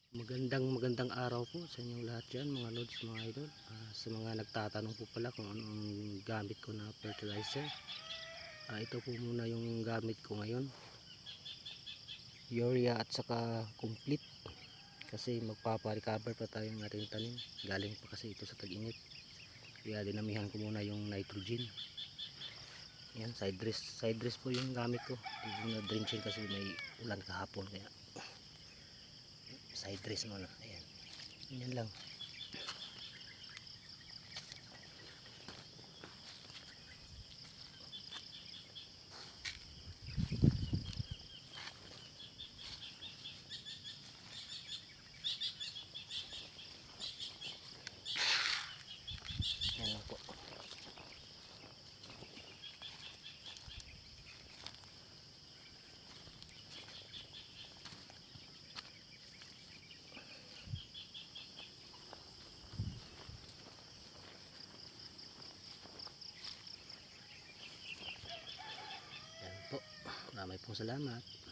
Magandang araw po sa inyong lahat dyan mga lods, mga idol. Sa mga nagtatanong po pala kung anong gamit ko na fertilizer, ito po muna yung gamit ko ngayon, urea at saka complete, kasi magpapa-recover pa tayo ng ating tanim. Galing pa kasi ito sa tag-init, kaya dinamihan ko muna yung nitrogen. Yan, side dress po yung gamit ko. Hindi na drenching kasi may ulan kahapon, kaya side dress muna. Ayan, yan lang. Yan lang po. Yan po. Maraming pong salamat.